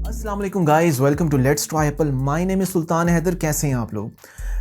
अस्सलाम वालेकुम guys, welcome to let's try Apple. My name is Sultan Haider. कैसे हैं आप लोग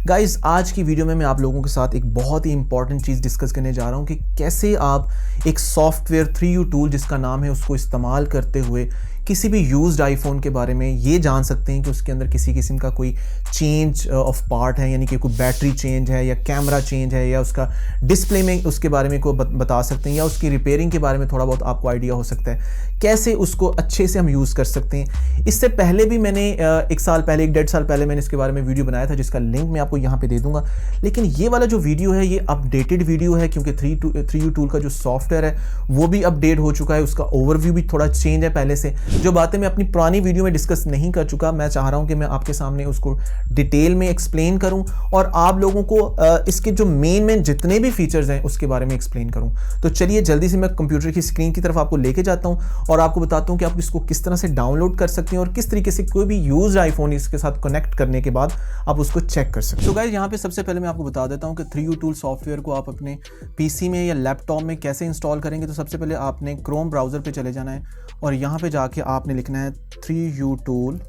गाइस? आज की वीडियो में मैं आप लोगों के साथ एक बहुत ही इंपॉर्टेंट चीज़ डिस्कस करने जा रहा हूं कि कैसे आप एक सॉफ्टवेयर 3U टूल जिसका नाम है उसको इस्तेमाल करते हुए किसी भी यूज्ड आईफोन के बारे में ये जान सकते हैं कि उसके अंदर किसी किस्म का कोई चेंज ऑफ पार्ट है, यानी कि कोई बैटरी चेंज है या कैमरा चेंज है या उसका डिस्प्ले में उसके बारे में कोई बता सकते हैं या उसकी रिपेयरिंग के बारे में थोड़ा बहुत आपको आइडिया हो सकता है कैसे उसको अच्छे से हम यूज़ कर सकते हैं। इससे पहले भी मैंने एक डेढ़ साल पहले मैंने इसके बारे में वीडियो बनाया था जिसका लिंक मैं आपको यहाँ पे दे दूंगा। लेकिन ये वाला जो वीडियो है ये अपडेटेड वीडियो है क्योंकि 3U टूल का जो सॉफ्टवेयर है वो भी अपडेट हो चुका है, उसका ओवरव्यू भी थोड़ा चेंज है पहले से। जो बातें मैं अपनी पुरानी वीडियो में डिस्कस नहीं कर चुका, मैं चाह रहा हूं कि मैं आपके सामने उसको डिटेल में एक्सप्लेन करूं और आप लोगों को इसके जो मेन जितने भी फीचर्स हैं उसके बारे में एक्सप्लेन करूं। तो चलिए जल्दी से मैं कंप्यूटर की स्क्रीन की तरफ आपको लेके जाता हूं और आपको बताता हूं कि आप इसको किस तरह से डाउनलोड कर सकते हैं और किस तरीके से कोई भी यूज्ड आईफोन इसके साथ कनेक्ट करने के बाद आप उसको चेक कर सकते हैं। तो गाइस यहाँ पे सबसे पहले मैं आपको बता देता हूँ कि 3U टूल सॉफ्टवेयर को आप अपने पीसी में या लैपटॉप में कैसे इंस्टॉल करेंगे। तो सबसे पहले आपने क्रोम ब्राउज़र पे चले जाना है और यहाँ पे जाके आपने लिखना है 3U टूल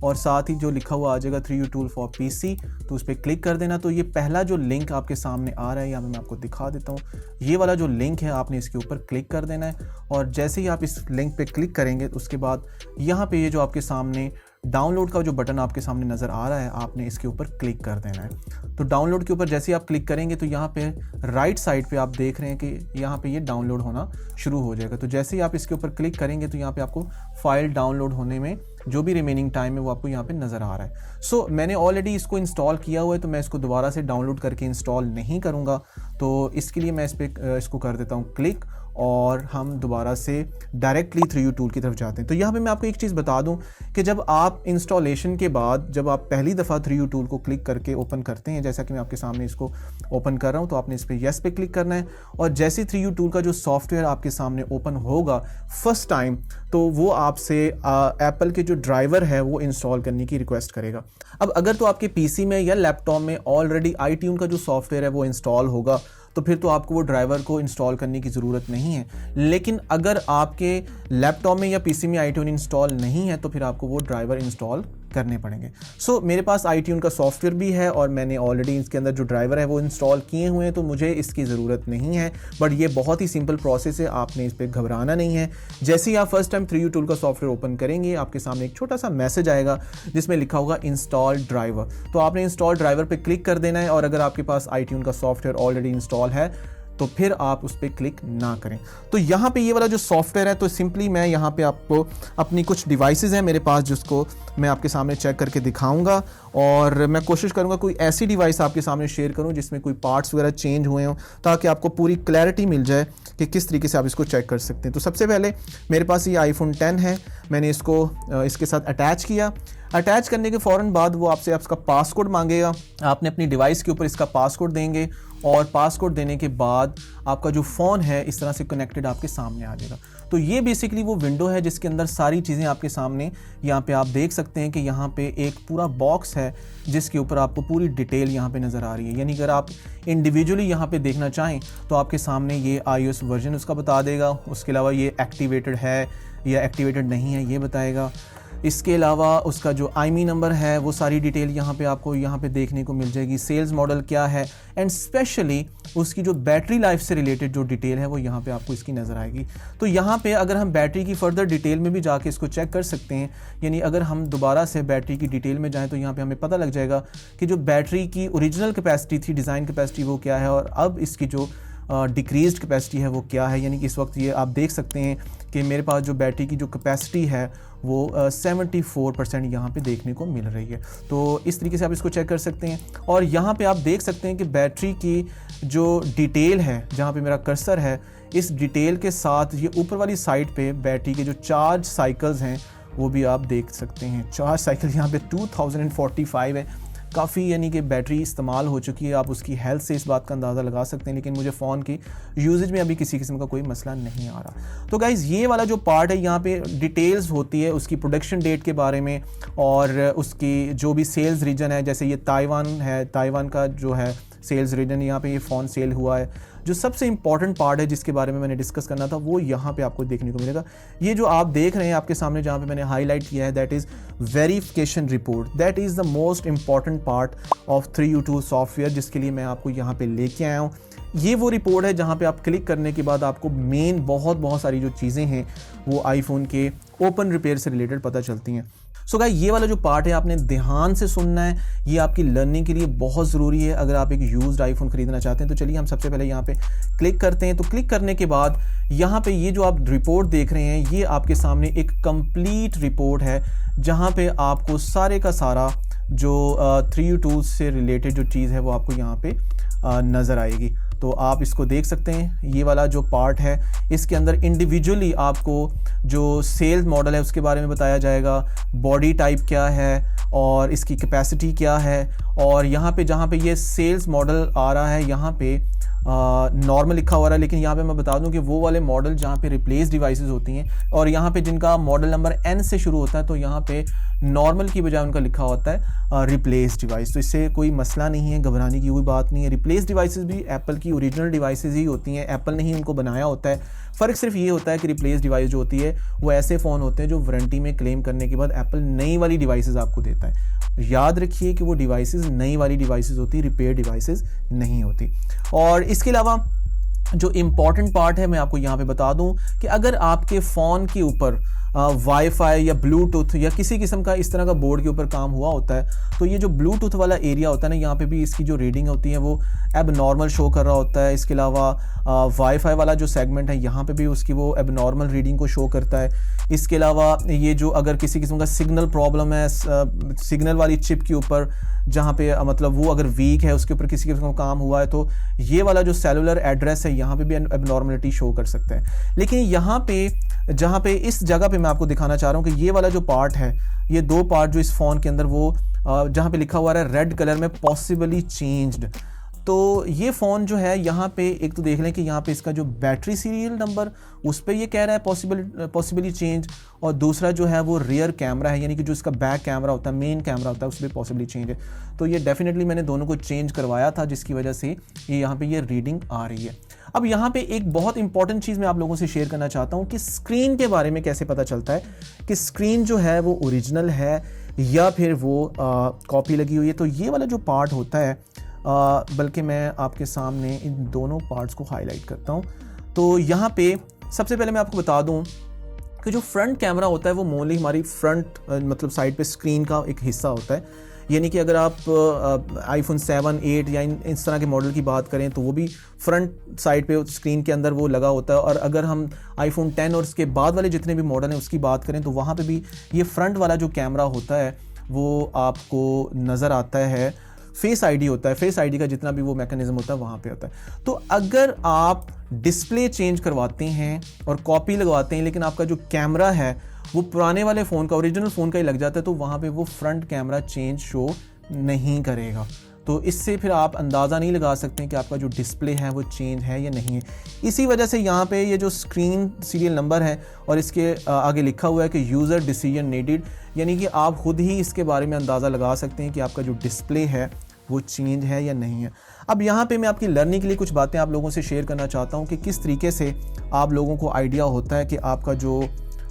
और साथ ही जो लिखा हुआ आ जाएगा 3U टूल फॉर पीसी, तो उस पर क्लिक कर देना। तो ये पहला जो लिंक आपके सामने आ रहा है यहाँ पे मैं आपको दिखा देता हूँ। ये वाला जो लिंक है आपने इसके ऊपर क्लिक कर देना है और जैसे ही आप इस लिंक पे क्लिक करेंगे उसके बाद यहाँ पे ये जो आपके सामने डाउनलोड का जो बटन आपके सामने नज़र आ रहा है आपने इसके ऊपर क्लिक कर देना है। तो डाउनलोड के ऊपर जैसे ही आप क्लिक करेंगे तो यहाँ पे राइट साइड पे आप देख रहे हैं कि यहाँ पे ये डाउनलोड होना शुरू हो जाएगा। तो जैसे ही आप इसके ऊपर क्लिक करेंगे तो यहाँ पे आपको फाइल डाउनलोड होने में जो भी रिमेनिंग टाइम है वो आपको यहाँ पे नज़र आ रहा है। सो मैंने ऑलरेडी इसको इंस्टॉल किया हुआ है तो मैं इसको दोबारा से डाउनलोड करके इंस्टॉल नहीं करूँगा। तो इसके लिए मैं इसको कर देता हूँ क्लिक और हम दोबारा से डायरेक्टली 3U टूल की तरफ जाते हैं। तो यहाँ पे मैं आपको एक चीज़ बता दूं कि जब आप इंस्टॉलेशन के बाद जब आप पहली दफ़ा 3U टूल को क्लिक करके ओपन करते हैं, जैसा कि मैं आपके सामने इसको ओपन कर रहा हूँ, तो आपने इस पर येस पे क्लिक करना है और जैसे 3U टूल का जो सॉफ्टवेयर आपके सामने ओपन होगा फर्स्ट टाइम तो वो आपसे एप्पल के जो ड्राइवर है वो इंस्टॉल करने की रिक्वेस्ट करेगा। अब अगर तो आपके पीसी में या लैपटॉप में ऑलरेडी iTunes का जो सॉफ्टवेयर है वो इंस्टॉल होगा तो फिर तो आपको वो ड्राइवर को इंस्टॉल करने की ज़रूरत नहीं है। लेकिन अगर आपके लैपटॉप में या पीसी में iTunes इंस्टॉल नहीं है तो फिर आपको वो ड्राइवर इंस्टॉल करने पड़ेंगे। सो मेरे पास iTunes का सॉफ्टवेयर भी है और मैंने ऑलरेडी इसके अंदर जो ड्राइवर है वो इंस्टॉल किए हुए हैं, तो मुझे इसकी ज़रूरत नहीं है। बट ये बहुत ही सिंपल प्रोसेस है, आपने इस पर घबराना नहीं है। जैसे ही आप फर्स्ट टाइम 3U टूल का सॉफ्टवेयर ओपन करेंगे आपके सामने एक छोटा सा मैसेज आएगा जिसमें लिखा होगा इंस्टॉल ड्राइवर। तो आपने इंस्टॉल ड्राइवर पर क्लिक कर देना है और अगर आपके पास iTunes का सॉफ्टवेयर ऑलरेडी इंस्टॉल है तो फिर आप उस पर क्लिक ना करें। तो यहाँ पे ये वाला जो सॉफ्टवेयर है तो सिंपली मैं यहाँ पे आपको अपनी कुछ डिवाइसेस हैं मेरे पास जिसको मैं आपके सामने चेक करके दिखाऊंगा और मैं कोशिश करूँगा कोई ऐसी डिवाइस आपके सामने शेयर करूँ जिसमें कोई पार्ट्स वगैरह चेंज हुए हों ताकि आपको पूरी क्लैरिटी मिल जाए कि किस तरीके से आप इसको चेक कर सकते हैं। तो सबसे पहले मेरे पास ये iPhone 10 है, मैंने इसको इसके साथ अटैच किया। अटैच करने के फ़ौरन बाद वो आपसे आपका पासकोड मांगेगा, आपने अपनी डिवाइस के ऊपर इसका पासकोड देंगे और पासकोड देने के बाद आपका जो फ़ोन है इस तरह से कनेक्टेड आपके सामने आ जाएगा। तो ये बेसिकली वो विंडो है जिसके अंदर सारी चीज़ें आपके सामने यहाँ पे आप देख सकते हैं कि यहाँ पे एक पूरा बॉक्स है जिसके ऊपर आपको पूरी डिटेल यहाँ पे नज़र आ रही है। यानी अगर आप इंडिविजुअली यहाँ पे देखना चाहें तो आपके सामने ये iOS वर्जन उसका बता देगा, उसके अलावा ये एक्टिवेटेड है या एक्टिवेटेड नहीं है ये बताएगा। इसके अलावा उसका जो IMEI नंबर है वो सारी डिटेल यहाँ पे आपको यहाँ पे देखने को मिल जाएगी। सेल्स मॉडल क्या है एंड स्पेशली उसकी जो बैटरी लाइफ से रिलेटेड जो डिटेल है वो यहाँ पे आपको इसकी नज़र आएगी। तो यहाँ पे अगर हम बैटरी की फर्दर डिटेल में भी जाके इसको चेक कर सकते हैं, यानी अगर हम दोबारा से बैटरी की डिटेल में जाएँ तो यहाँ पर हमें पता लग जाएगा कि जो बैटरी की ओरिजिनल कैपेसिटी थी, डिज़ाइन कैपेसिटी वो क्या है और अब इसकी जो डिक्रीज्ड कैपेसिटी है वो क्या है। यानी कि इस वक्त ये आप देख सकते हैं कि मेरे पास जो बैटरी की जो कैपेसिटी है वो 74% यहाँ पे देखने को मिल रही है। तो इस तरीके से आप इसको चेक कर सकते हैं और यहाँ पे आप देख सकते हैं कि बैटरी की जो डिटेल है, जहाँ पे मेरा कर्सर है, इस डिटेल के साथ ये ऊपर वाली साइड पे बैटरी के जो चार्ज साइकिल्स हैं वो भी आप देख सकते हैं। चार्ज साइकिल यहाँ पे 2045 है, काफ़ी यानी कि बैटरी इस्तेमाल हो चुकी है। आप उसकी हेल्थ से इस बात का अंदाज़ा लगा सकते हैं, लेकिन मुझे फ़ोन की यूजेज में अभी किसी किस्म का कोई मसला नहीं आ रहा। तो गाइज़ ये वाला जो पार्ट है यहाँ पे डिटेल्स होती है उसकी प्रोडक्शन डेट के बारे में और उसकी जो भी सेल्स रीजन है, जैसे ये ताइवान है, ताइवान का जो है सेल्स रीजन, यहाँ पे ये फ़ोन सेल हुआ है। जो सबसे इंपॉर्टेंट पार्ट है जिसके बारे में मैंने डिस्कस करना था वो यहाँ पे आपको देखने को मिलेगा। ये जो आप देख रहे हैं आपके सामने जहाँ पे मैंने हाईलाइट किया है, that is verification report. That is the most important part of 3U2 software, जिसके लिए मैं आपको यहाँ पे लेके आया हूँ। ये वो रिपोर्ट है जहाँ पे आप क्लिक करने के बाद आपको मेन बहुत सारी जो चीज़ें हैं वो आईफोन के ओपन रिपेयर से रिलेटेड पता चलती हैं। सो गाइस, ये वाला जो पार्ट है आपने ध्यान से सुनना है, ये आपकी लर्निंग के लिए बहुत ज़रूरी है अगर आप एक यूज्ड आईफोन खरीदना चाहते हैं। तो चलिए हम सबसे पहले यहाँ पे क्लिक करते हैं। तो क्लिक करने के बाद यहाँ पे ये जो आप रिपोर्ट देख रहे हैं ये आपके सामने एक कंप्लीट रिपोर्ट है जहाँ पे आपको सारे का सारा जो 3U2 से रिलेटेड जो चीज़ है वो आपको यहाँ पे नज़र आएगी। तो आप इसको देख सकते हैं। ये वाला जो पार्ट है इसके अंदर इंडिविजुअली आपको जो सेल्स मॉडल है उसके बारे में बताया जाएगा, बॉडी टाइप क्या है और इसकी कैपेसिटी क्या है। और यहाँ पे जहाँ पे ये सेल्स मॉडल आ रहा है यहाँ पे नॉर्मल लिखा हुआ है, लेकिन यहाँ पे मैं बता दूं कि वो वाले मॉडल जहाँ पे रिप्लेस डिवाइसेस होती हैं और यहाँ पे जिनका मॉडल नंबर N से शुरू होता है तो यहाँ पे नॉर्मल की बजाय उनका लिखा होता है रिप्लेस डिवाइस। तो इससे कोई मसला नहीं है, घबराने की कोई बात नहीं है। रिप्लेस डिवाइसेस भी एप्पल की ओरिजिनल डिवाइसेस ही होती हैं, एप्पल ने ही उनको बनाया होता है। फ़र्क सिर्फ ये होता है कि रिप्लेस डिवाइस जो होती है वो ऐसे फ़ोन होते हैं जो वारंटी में क्लेम करने के बाद एप्पल नई वाली डिवाइसेस आपको देता है। याद रखिए कि वो डिवाइसेस नई वाली डिवाइसेस होती, रिपेयर डिवाइसेस नहीं होती। और इसके अलावा जो इम्पॉर्टेंट पार्ट है मैं आपको यहाँ पे बता दूं कि अगर आपके फ़ोन के ऊपर वाईफाई या ब्लूटूथ या किसी किस्म का इस तरह का बोर्ड के ऊपर काम हुआ होता है तो ये जो ब्लूटूथ वाला एरिया होता है ना, यहाँ पे भी इसकी जो रीडिंग होती है वो एब नॉर्मल शो कर रहा होता है। इसके अलावा वाईफाई वाला जो सेगमेंट है यहाँ पे भी उसकी वो एब नॉर्मल रीडिंग को शो करता है। इसके अलावा ये जो अगर किसी किस्म का सिग्नल प्रॉब्लम है सिग्नल वाली चिप के ऊपर जहाँ पे मतलब वो अगर वीक है उसके ऊपर किसी किस्म का काम हुआ है तो ये वाला जो सेलुलर एड्रेस है यहाँ पे भी एबनॉर्मलिटी शो कर सकते हैं। लेकिन यहाँ पे जहाँ पे इस जगह पे मैं आपको दिखाना चाह रहा हूँ कि ये वाला जो पार्ट है, ये दो पार्ट जो इस फ़ोन के अंदर वो जहाँ पे लिखा हुआ है रेड कलर में पॉसिबली चेंज्ड, तो ये फ़ोन जो है यहाँ पे एक तो देख लें कि यहाँ पे इसका जो बैटरी सीरियल नंबर उस पर ये कह रहा है पॉसिबली चेंज, और दूसरा जो है वो रियर कैमरा है यानी कि जो इसका बैक कैमरा होता है मेन कैमरा होता है उस पर पॉसिबली चेंज है। तो ये डेफिनेटली मैंने दोनों को चेंज करवाया था जिसकी वजह से ये यहाँ पे ये रीडिंग आ रही है। अब यहाँ पे एक बहुत इंपॉर्टेंट चीज़ मैं आप लोगों से शेयर करना चाहता हूँ कि स्क्रीन के बारे में कैसे पता चलता है कि स्क्रीन जो है वो ओरिजिनल है या फिर वो कॉपी लगी हुई है। तो ये वाला जो पार्ट होता है बल्कि मैं आपके सामने इन दोनों पार्ट्स को हाईलाइट करता हूँ। तो यहाँ पे सबसे पहले मैं आपको बता दूँ कि जो फ्रंट कैमरा होता है वो मोस्टली हमारी फ्रंट मतलब साइड पे स्क्रीन का एक हिस्सा होता है। यानी कि अगर आप आईफोन 7, 8 या इस तरह के मॉडल की बात करें तो वो भी फ्रंट साइड पे स्क्रीन के अंदर वो लगा होता है। और अगर हम आईफोन 10 और उसके बाद वाले जितने भी मॉडल हैं उसकी बात करें तो वहाँ पे भी ये फ्रंट वाला जो कैमरा होता है वो आपको नज़र आता है। फेस आईडी होता है, फेस आईडी का जितना भी वो मैकेनिज्म होता है वहाँ पे होता है। तो अगर आप डिस्प्ले चेंज करवाते हैं और कॉपी लगवाते हैं लेकिन आपका जो कैमरा है वो पुराने वाले फ़ोन का ओरिजिनल फ़ोन का ही लग जाता है तो वहाँ पे वो फ्रंट कैमरा चेंज शो नहीं करेगा। तो इससे फिर आप अंदाज़ा नहीं लगा सकते कि आपका जो डिस्प्ले है वो चेंज है या नहीं है। इसी वजह से यहाँ पे ये जो स्क्रीन सीरियल नंबर है और इसके आगे लिखा हुआ है कि यूज़र डिसीजन नीडेड, यानी कि आप खुद ही इसके बारे में अंदाज़ा लगा सकते हैं कि आपका जो डिस्प्ले है वो चेंज है या नहीं है। अब यहाँ पे मैं आपकी लर्निंग के लिए कुछ बातें आप लोगों से शेयर करना चाहता हूँ कि किस तरीके से आप लोगों को आइडिया होता है कि आपका जो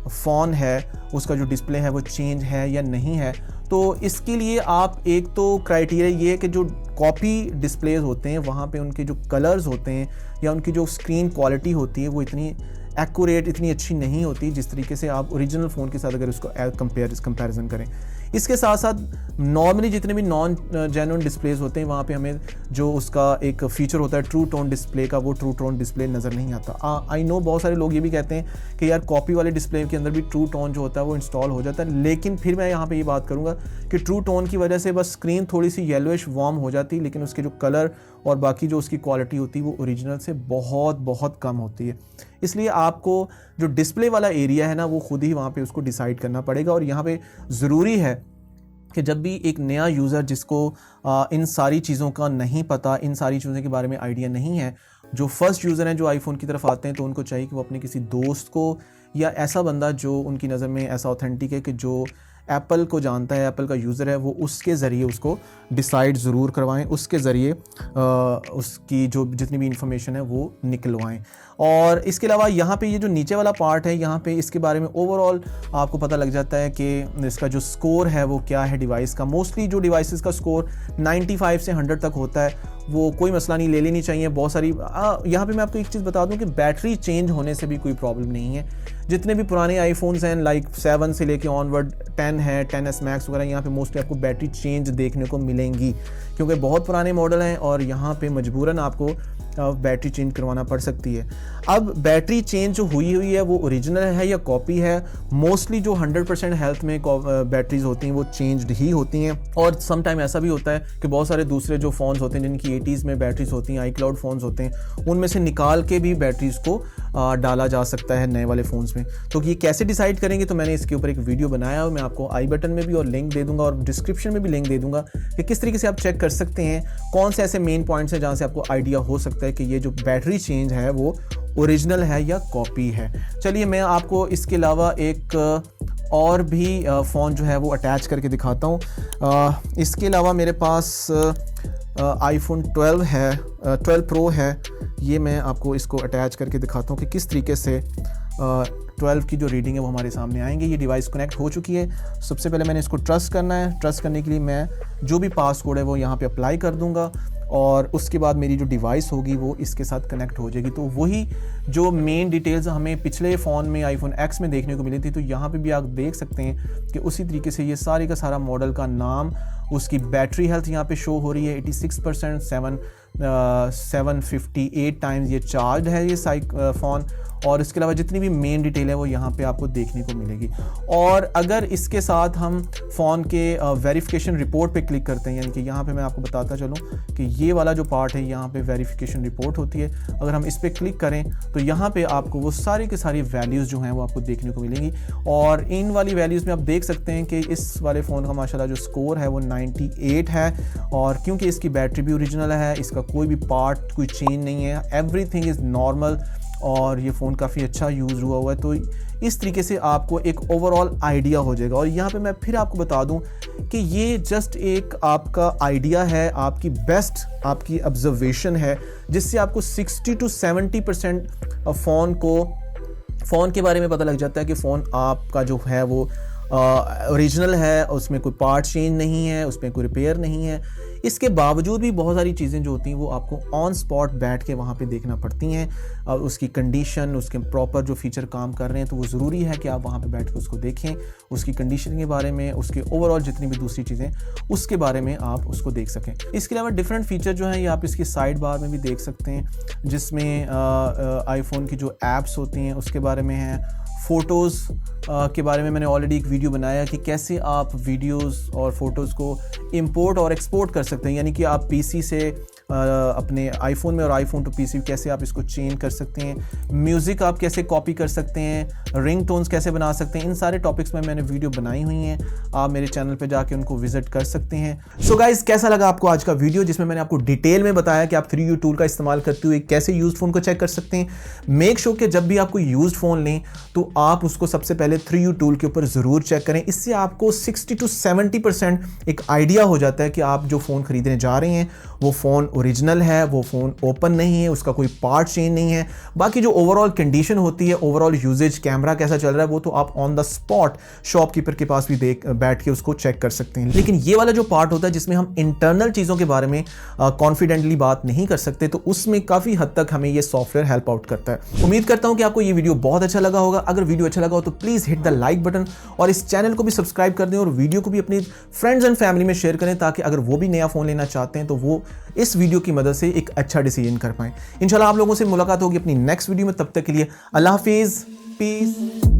फ़ोन है उसका जो डिस्प्ले है वो चेंज है या नहीं है। तो इसके लिए आप एक तो क्राइटेरिया ये है कि जो कॉपी डिस्प्लेज होते हैं वहाँ पे उनके जो कलर्स होते हैं या उनकी जो स्क्रीन क्वालिटी होती है वो इतनी एक्यूरेट, इतनी अच्छी नहीं होती जिस तरीके से आप ओरिजिनल फ़ोन के साथ अगर उसको कंपैरिजन करें। इसके साथ साथ नॉर्मली जितने भी नॉन जेन्युइन डिस्प्लेज होते हैं वहाँ पे हमें जो उसका एक फ़ीचर होता है ट्रू टोन डिस्प्ले का, वो ट्रू टोन डिस्प्ले नज़र नहीं आता। आई नो बहुत सारे लोग ये भी कहते हैं कि यार कॉपी वाले डिस्प्ले के अंदर भी ट्रू टोन जो होता है वो इंस्टॉल हो जाता है, लेकिन फिर मैं यहाँ पे ये बात करूँगा कि ट्रू टोन की वजह से बस स्क्रीन थोड़ी सी येलोइश वार्म हो जाती है, लेकिन उसके जो कलर और बाकी जो उसकी क्वालिटी होती है वो ओरिजिनल से बहुत कम होती है। इसलिए आपको जो डिस्प्ले वाला एरिया है ना वो खुद ही वहाँ पे उसको डिसाइड करना पड़ेगा। और यहाँ पे ज़रूरी है कि जब भी एक नया यूज़र जिसको इन सारी चीज़ों का नहीं पता, इन सारी चीज़ों के बारे में आइडिया नहीं है, जो फर्स्ट यूज़र हैं जो आईफोन की तरफ आते हैं, तो उनको चाहिए कि वो अपने किसी दोस्त को या ऐसा बंदा जो उनकी नज़र में ऐसा ऑथेंटिक है कि जो एप्पल को जानता है, एप्पल का यूज़र है, वो उसके ज़रिए उसको डिसाइड ज़रूर करवाएं, उसके ज़रिए उसकी जो जितनी भी इंफॉर्मेशन है वो निकलवाएं। और इसके अलावा यहाँ पे ये जो नीचे वाला पार्ट है, यहाँ पे इसके बारे में ओवरऑल आपको पता लग जाता है कि इसका जो स्कोर है वो क्या है डिवाइस का। मोस्टली जो डिवाइसेस का स्कोर 95 से 100 तक होता है, वो कोई मसला नहीं, ले लेनी चाहिए। बहुत सारी यहाँ पे मैं आपको एक चीज़ बता दूं कि बैटरी चेंज होने से भी कोई प्रॉब्लम नहीं है। जितने भी पुराने आईफोन्स हैं लाइक 7 से लेके ऑनवर्ड 10 है, 10s मैक्स वगैरह, यहाँ पे मोस्टली आपको बैटरी चेंज देखने को मिलेंगी क्योंकि बहुत पुराने मॉडल हैं और यहाँ पे मजबूरन आपको बैटरी चेंज करवाना पड़ सकती है। अब बैटरी चेंज जो हुई है वो ओरिजिनल है या कॉपी है? मोस्टली जो 100% हेल्थ में बैटरीज होती हैं वो चेंज्ड ही होती हैं, और सम टाइम ऐसा भी होता है कि बहुत सारे दूसरे जो फ़ोन्स होते हैं जिनकी 80s में बैटरीज होती हैं, iCloud फ़ोन्स होते हैं, उनमें से निकाल के भी बैटरीज को डाला जा सकता है नए वाले फ़ोन्स में। तो ये कैसे डिसाइड करेंगे, तो मैंने इसके ऊपर एक वीडियो बनाया और मैं आपको आई बटन में भी और लिंक दे दूंगा और डिस्क्रिप्शन में भी लिंक दे दूंगा कि किस तरीके से आप चेक कर सकते हैं कौन से ऐसे मेन पॉइंट्स हैं जहाँ से आपको आइडिया हो सकता है कि ये जो बैटरी चेंज है वो ओरिजिनल है या कॉपी है। चलिए मैं आपको इसके अलावा एक और भी फ़ोन जो है वो अटैच करके दिखाता हूँ। इसके अलावा मेरे पास आईफोन 12 है, 12 प्रो है। ये मैं आपको इसको अटैच करके दिखाता हूँ कि किस तरीके से 12 की जो रीडिंग है वो हमारे सामने आएंगे। ये डिवाइस कनेक्ट हो चुकी है। सबसे पहले मैंने इसको ट्रस्ट करना है। ट्रस्ट करने के लिए मैं जो भी पासकोड है वो यहाँ पे अप्लाई कर दूँगा और उसके बाद मेरी जो डिवाइस होगी वो इसके साथ कनेक्ट हो जाएगी। तो वही जो मेन डिटेल्स हमें पिछले फ़ोन में आईफोन X में देखने को मिली थी, तो यहाँ पे भी आप देख सकते हैं कि उसी तरीके से ये सारे का सारा मॉडल का नाम, उसकी बैटरी हेल्थ यहाँ पे शो हो रही है 86%, 758 टाइम्स ये चार्ज है ये फ़ोन, और इसके अलावा जितनी भी मेन डिटेल है वो यहाँ पे आपको देखने को मिलेगी। और अगर इसके साथ हम फ़ोन के वेरिफिकेशन रिपोर्ट पे क्लिक करते हैं, यानी कि यहाँ पे मैं आपको बताता चलूँ कि ये वाला जो पार्ट है यहाँ पे वेरिफिकेशन रिपोर्ट होती है। अगर हम इस पर क्लिक करें तो यहाँ पे आपको वो सारी की सारी वैल्यूज़ जो हैं वो आपको देखने को मिलेंगी, और इन वाली वैल्यूज़ में आप देख सकते हैं कि इस वाले फ़ोन का माशाल्लाह जो स्कोर है वो 98 है, और क्योंकि इसकी बैटरी भी ओरिजिनल है, इसका कोई भी पार्ट कोई चेंज नहीं है, एवरीथिंग इज़ नॉर्मल, और ये फ़ोन काफ़ी अच्छा यूज़ हुआ है। तो इस तरीके से आपको एक ओवरऑल आइडिया हो जाएगा। और यहाँ पे मैं फिर आपको बता दूँ कि ये जस्ट एक आपका आइडिया है, आपकी बेस्ट आपकी ऑब्जर्वेशन है, जिससे आपको 60 to 70% फ़ोन के बारे में पता लग जाता है कि फ़ोन आपका जो है वो ओरिजिनल है, उसमें कोई पार्ट चेंज नहीं है, उसमें कोई रिपेयर नहीं है। इसके बावजूद भी बहुत सारी चीज़ें जो होती हैं वो आपको ऑन स्पॉट बैठ के वहाँ पे देखना पड़ती हैं, और उसकी कंडीशन, उसके प्रॉपर जो फीचर काम कर रहे हैं, तो वो ज़रूरी है कि आप वहाँ पे बैठ के उसको देखें, उसकी कंडीशन के बारे में, उसके ओवरऑल जितनी भी दूसरी चीज़ें उसके बारे में आप उसको देख सकें। इसके अलावा डिफरेंट फीचर जो हैं ये आप इसकी साइड बार में भी देख सकते हैं, जिसमें आईफोन की जो ऐप्स होती हैं उसके बारे में है। फ़ोटोज़ के बारे में मैंने ऑलरेडी एक वीडियो बनाया कि कैसे आप वीडियोस और फ़ोटोज़ को इंपोर्ट और एक्सपोर्ट कर सकते हैं, यानी कि आप पीसी से अपने आईफोन में और आईफोन टू पीसी कैसे आप इसको चेंज कर सकते हैं, म्यूज़िक आप कैसे कॉपी कर सकते हैं, रिंग टोन्स कैसे बना सकते हैं। इन सारे टॉपिक्स में मैंने वीडियो बनाई हुई हैं, आप मेरे चैनल पे जाके उनको विजिट कर सकते हैं। सो गाइज, कैसा लगा आपको आज का वीडियो, जिसमें मैंने आपको डिटेल में बताया कि आप 3U टूल का इस्तेमाल करते हुए कैसे यूज्ड फ़ोन को चेक कर सकते हैं। मेक श्योर कि जब भी आप कोई यूज्ड फ़ोन लें तो आप उसको सबसे पहले 3U टूल के ऊपर ज़रूर चेक करें। इससे आपको 60 to 70% एक आइडिया हो जाता है कि आप जो फ़ोन ख़रीदने जा रहे हैं वो फ़ोन ओरिजिनल है, वो फ़ोन ओपन नहीं है, उसका कोई पार्ट चेंज नहीं है। बाकी जो ओवरऑल कंडीशन होती है, ओवरऑल यूजेज, कैमरा कैसा चल रहा है, वो तो आप ऑन द स्पॉट शॉपकीपर के पास भी बैठ के उसको चेक कर सकते हैं। लेकिन ये वाला जो पार्ट होता है जिसमें हम इंटरनल चीज़ों के बारे में कॉन्फिडेंटली बात नहीं कर सकते, तो उसमें काफ़ी हद तक हमें ये सॉफ्टवेयर हेल्प आउट करता है। उम्मीद करता हूँ कि आपको ये वीडियो बहुत अच्छा लगा होगा। अगर वीडियो अच्छा लगा हो तो please hit the like button और इस चैनल को भी सब्सक्राइब कर दें और वीडियो को भी अपनी फ्रेंड्स एंड फैमिली में शेयर करें, ताकि अगर वो भी नया फ़ोन लेना चाहते हैं तो वो इस वीडियो की मदद से एक अच्छा डिसीजन कर पाएं। इंशाल्लाह आप लोगों से मुलाकात होगी अपनी नेक्स्ट वीडियो में। तब तक के लिए अल्लाह हाफिज़, पीस।